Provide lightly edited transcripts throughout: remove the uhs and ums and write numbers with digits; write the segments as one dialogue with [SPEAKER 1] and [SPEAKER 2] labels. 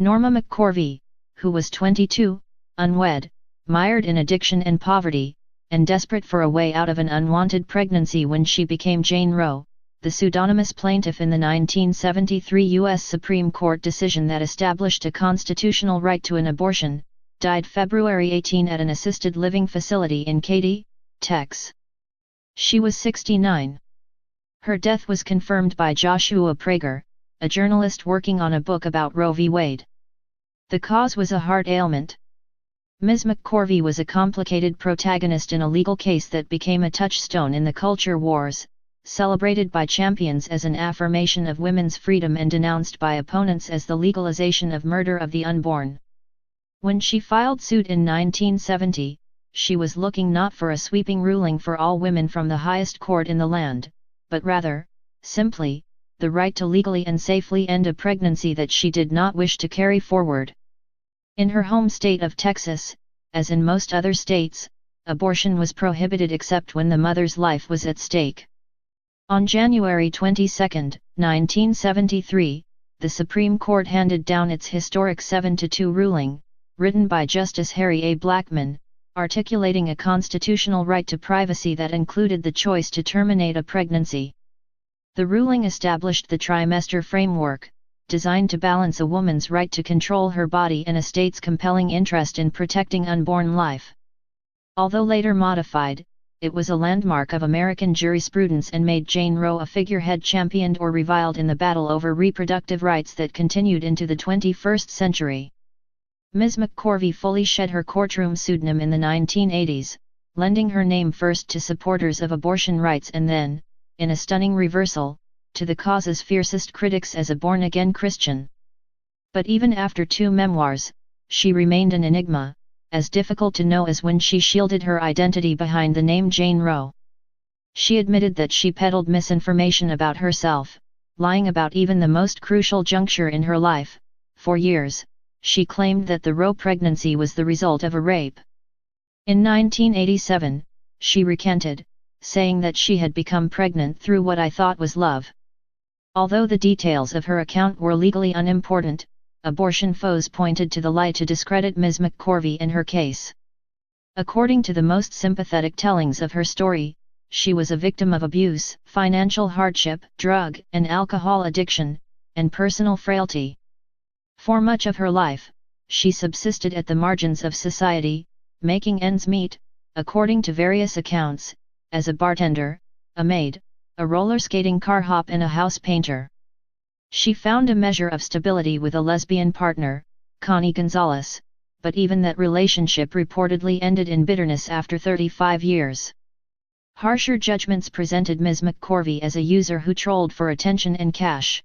[SPEAKER 1] Norma Mccorvey, who was 22, unwed, mired in addiction and poverty, and desperate for a way out of an unwanted pregnancy when she became Jane Roe, the pseudonymous plaintiff in the 1973 U.S. Supreme Court decision that established a constitutional right to an abortion, died February 18 at an assisted living facility in Katy, Texas. She was 69. Her death was confirmed by Joshua Prager, a journalist working on a book about Roe v. Wade. The cause was a heart ailment. Ms. Mccorvey was a complicated protagonist in a legal case that became a touchstone in the culture wars, celebrated by champions as an affirmation of women's freedom and denounced by opponents as the legalization of murder of the unborn. When she filed suit in 1970, she was looking not for a sweeping ruling for all women from the highest court in the land, but rather, simply, the right to legally and safely end a pregnancy that she did not wish to carry forward. In her home state of Texas, as in most other states, abortion was prohibited except when the mother's life was at stake. On January 22, 1973, the Supreme Court handed down its historic 7-2 ruling, written by Justice Harry A. Blackmun, articulating a constitutional right to privacy that included the choice to terminate a pregnancy. The ruling established the trimester framework, designed to balance a woman's right to control her body and a state's compelling interest in protecting unborn life. Although later modified, it was a landmark of American jurisprudence and made Jane Roe a figurehead championed or reviled in the battle over reproductive rights that continued into the 21st century. Ms. Mccorvey fully shed her courtroom pseudonym in the 1980s, lending her name first to supporters of abortion rights and then, in a stunning reversal, to the cause's fiercest critics as a born-again Christian. But even after 2 memoirs, she remained an enigma, as difficult to know as when she shielded her identity behind the name Jane Roe. She admitted that she peddled misinformation about herself, lying about even the most crucial juncture in her life. For years, she claimed that the Roe pregnancy was the result of a rape. In 1987, she recanted, saying that she had become pregnant through what I thought was love. Although the details of her account were legally unimportant, abortion foes pointed to the lie to discredit Ms. Mccorvey and her case. According to the most sympathetic tellings of her story, she was a victim of abuse, financial hardship, drug and alcohol addiction, and personal frailty. For much of her life, she subsisted at the margins of society, making ends meet, according to various accounts, as a bartender, a maid, a roller skating car hop and a house painter. She found a measure of stability with a lesbian partner, Connie Gonzalez, but even that relationship reportedly ended in bitterness after 35 years. Harsher judgments presented Ms. Mccorvey as a user who trolled for attention and cash.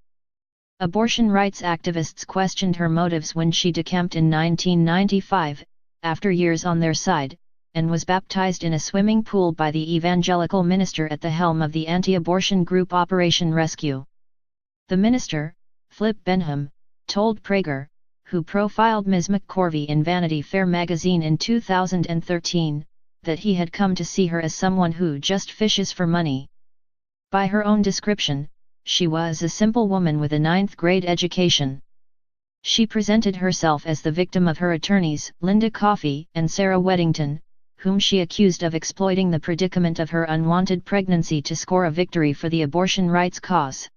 [SPEAKER 1] Abortion rights activists questioned her motives when she decamped in 1995, after years on their side, and was baptized in a swimming pool by the evangelical minister at the helm of the anti-abortion group Operation Rescue. The minister, Flip Benham, told Prager, who profiled Ms. Mccorvey in Vanity Fair magazine in 2013, that he had come to see her as someone who just fishes for money. By her own description, she was a simple woman with a 9th-grade education. She presented herself as the victim of her attorneys, Linda Coffey and Sarah Weddington, whom she accused of exploiting the predicament of her unwanted pregnancy to score a victory for the abortion rights cause.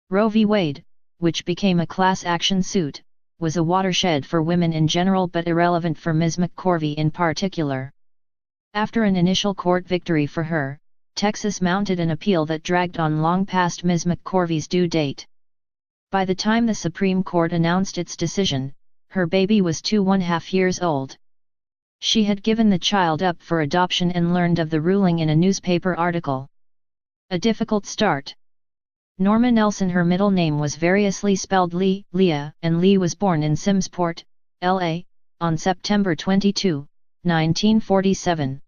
[SPEAKER 1] Roe v. Wade, which became a class action suit, was a watershed for women in general but irrelevant for Ms. Mccorvey in particular. After an initial court victory for her, Texas mounted an appeal that dragged on long past Ms. Mccorvey's due date. By the time the Supreme Court announced its decision, her baby was 2½ years old. She had given the child up for adoption and learned of the ruling in a newspaper article. A difficult start. Norma Nelson, her middle name was variously spelled Lee, Leah, and Lee was born in Simmsport, L.A., on September 22, 1947.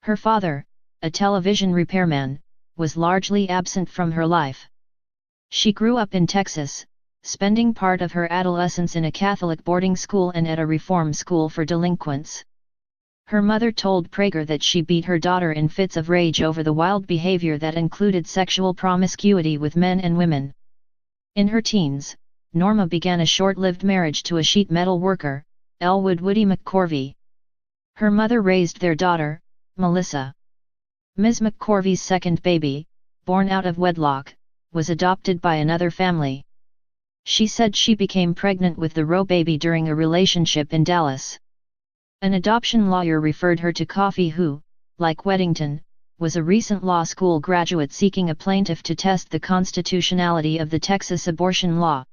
[SPEAKER 1] Her father, a television repairman, was largely absent from her life. She grew up in Texas, spending part of her adolescence in a Catholic boarding school and at a reform school for delinquents. Her mother told Prager that she beat her daughter in fits of rage over the wild behavior that included sexual promiscuity with men and women. In her teens, Norma began a short-lived marriage to a sheet metal worker, Elwood Woody Mccorvey. Her mother raised their daughter, Melissa. Ms. Mccorvey's second baby, born out of wedlock, was adopted by another family. She said she became pregnant with the Roe baby during a relationship in Dallas. An adoption lawyer referred her to Coffey, who, like Weddington, was a recent law school graduate seeking a plaintiff to test the constitutionality of the Texas abortion law.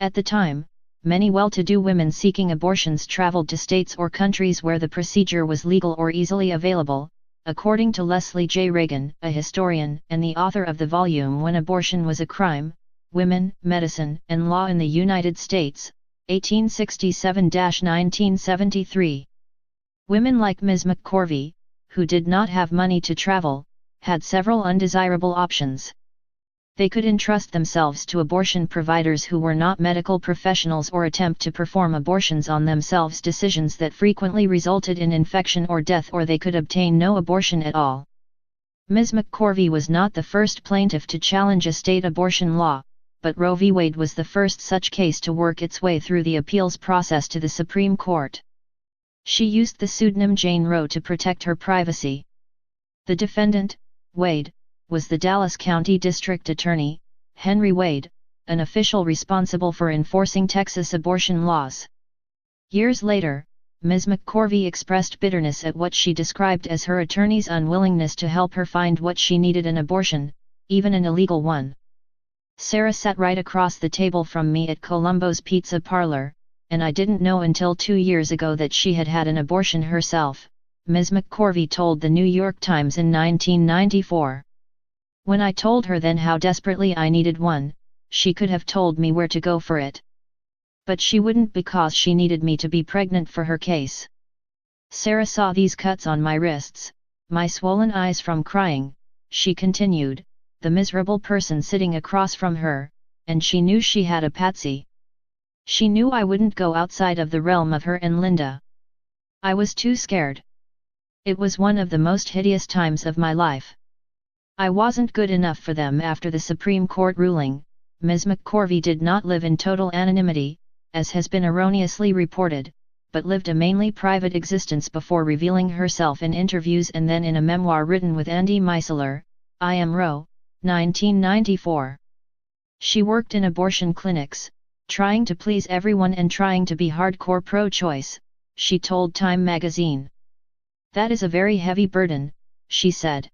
[SPEAKER 1] At the time, many well-to-do women seeking abortions traveled to states or countries where the procedure was legal or easily available, according to Leslie J. Reagan, a historian and the author of the volume When Abortion Was a Crime, Women, Medicine, and Law in the United States, 1867–1973. Women like Ms. Mccorvey, who did not have money to travel, had several undesirable options. They could entrust themselves to abortion providers who were not medical professionals or attempt to perform abortions on themselves, decisions that frequently resulted in infection or death, or they could obtain no abortion at all. Ms. Mccorvey was not the first plaintiff to challenge a state abortion law, but Roe v. Wade was the first such case to work its way through the appeals process to the Supreme Court. She used the pseudonym Jane Roe to protect her privacy. The defendant, Wade, was the Dallas County District Attorney, Henry Wade, an official responsible for enforcing Texas abortion laws. Years later, Ms. Mccorvey expressed bitterness at what she described as her attorney's unwillingness to help her find what she needed: an abortion, even an illegal one. Sarah sat right across the table from me at Columbo's Pizza Parlor, and I didn't know until 2 years ago that she had had an abortion herself, Ms. Mccorvey told the New York Times in 1994. When I told her then how desperately I needed one, she could have told me where to go for it. But she wouldn't, because she needed me to be pregnant for her case. Sarah saw these cuts on my wrists, my swollen eyes from crying, she continued, the miserable person sitting across from her, and she knew she had a patsy. She knew I wouldn't go outside of the realm of her and Linda. I was too scared. It was one of the most hideous times of my life. I wasn't good enough for them. After the Supreme Court ruling, Ms. Mccorvey did not live in total anonymity, as has been erroneously reported, but lived a mainly private existence before revealing herself in interviews and then in a memoir written with Andy Meisler, I Am Roe, 1994. She worked in abortion clinics, trying to please everyone and trying to be hardcore pro-choice, she told Time magazine. That is a very heavy burden, she said.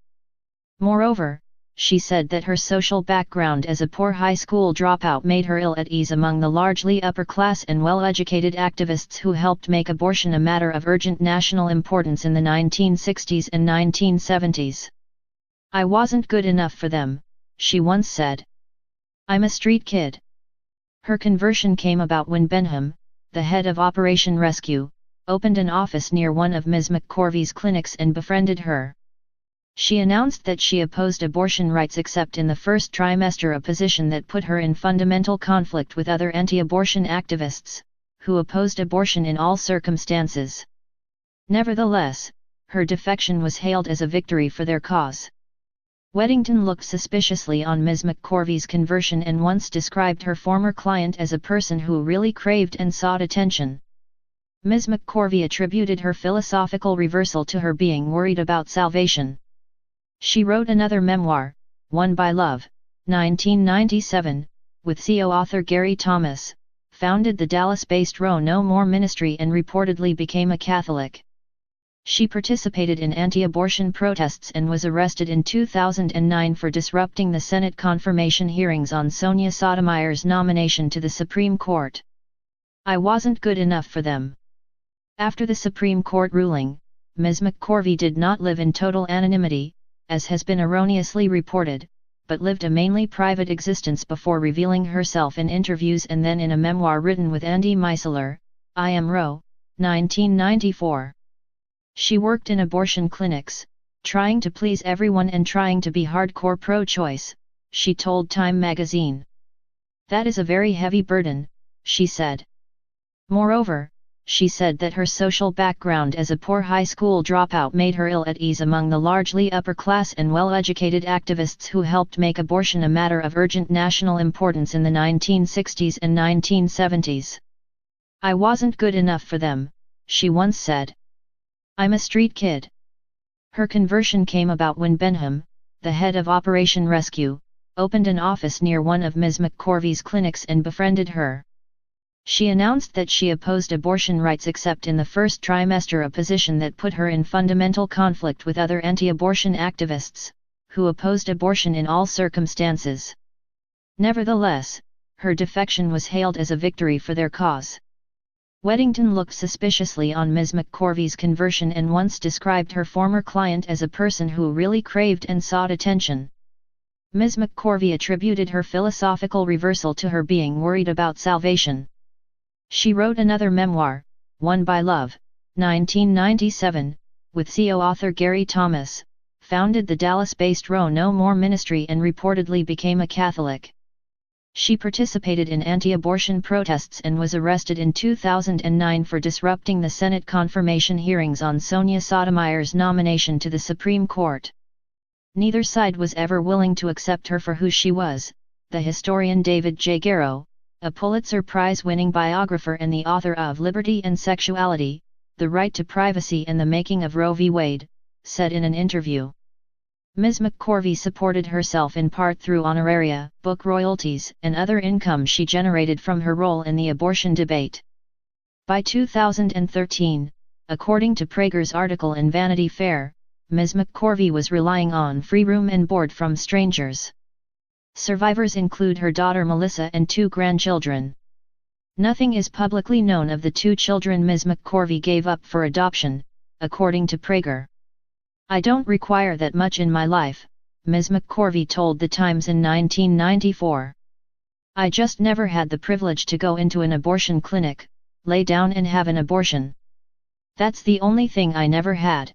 [SPEAKER 1] Moreover, she said that her social background as a poor high school dropout made her ill at ease among the largely upper-class and well-educated activists who helped make abortion a matter of urgent national importance in the 1960s and 1970s. I wasn't good enough for them, she once said. I'm a street kid. Her conversion came about when Benham, the head of Operation Rescue, opened an office near one of Ms. Mccorvey's clinics and befriended her. She announced that she opposed abortion rights except in the first trimester, a position that put her in fundamental conflict with other anti-abortion activists, who opposed abortion in all circumstances. Nevertheless, her defection was hailed as a victory for their cause. Weddington looked suspiciously on Ms. Mccorvey's conversion and once described her former client as a person who really craved and sought attention. Ms. Mccorvey attributed her philosophical reversal to her being worried about salvation. She wrote another memoir, Won by Love, 1997, with co-author Gary Thomas, founded the Dallas-based Roe No More Ministry and reportedly became a Catholic. She participated in anti-abortion protests and was arrested in 2009 for disrupting the Senate confirmation hearings on Sonia Sotomayor's nomination to the Supreme Court. I wasn't good enough for them. After the Supreme Court ruling, Ms. Mccorvey did not live in total anonymity, as has been erroneously reported, but lived a mainly private existence before revealing herself in interviews and then in a memoir written with Andy Meisler, I Am Roe, 1994. She worked in abortion clinics, trying to please everyone and trying to be hardcore pro-choice, she told Time magazine. That is a very heavy burden, she said. Moreover, she said that her social background as a poor high school dropout made her ill at ease among the largely upper-class and well-educated activists who helped make abortion a matter of urgent national importance in the 1960s and 1970s. "I wasn't good enough for them," she once said. "I'm a street kid." Her conversion came about when Benham, the head of Operation Rescue, opened an office near one of Ms. Mccorvey's clinics and befriended her. She announced that she opposed abortion rights except in the first trimester, a position that put her in fundamental conflict with other anti-abortion activists, who opposed abortion in all circumstances. Nevertheless, her defection was hailed as a victory for their cause. Weddington looked suspiciously on Ms. Mccorvey's conversion and once described her former client as a person who really craved and sought attention. Ms. Mccorvey attributed her philosophical reversal to her being worried about salvation. She wrote another memoir, Won by Love, 1997, with co-author Gary Thomas, founded the Dallas-based Row No More Ministry and reportedly became a Catholic. She participated in anti-abortion protests and was arrested in 2009 for disrupting the Senate confirmation hearings on Sonia Sotomayor's nomination to the Supreme Court. Neither side was ever willing to accept her for who she was, the historian David J. Garrow, a Pulitzer Prize-winning biographer and the author of Liberty and Sexuality, The Right to Privacy and the Making of Roe v. Wade, said in an interview. Ms. Mccorvey supported herself in part through honoraria, book royalties, and other income she generated from her role in the abortion debate. By 2013, according to Prager's article in Vanity Fair, Ms. Mccorvey was relying on free room and board from strangers. Survivors include her daughter Melissa and 2 grandchildren. Nothing is publicly known of the 2 children Ms. Mccorvey gave up for adoption, according to Prager. "I don't require that much in my life," Ms. Mccorvey told The Times in 1994. "I just never had the privilege to go into an abortion clinic, lay down and have an abortion. That's the only thing I never had."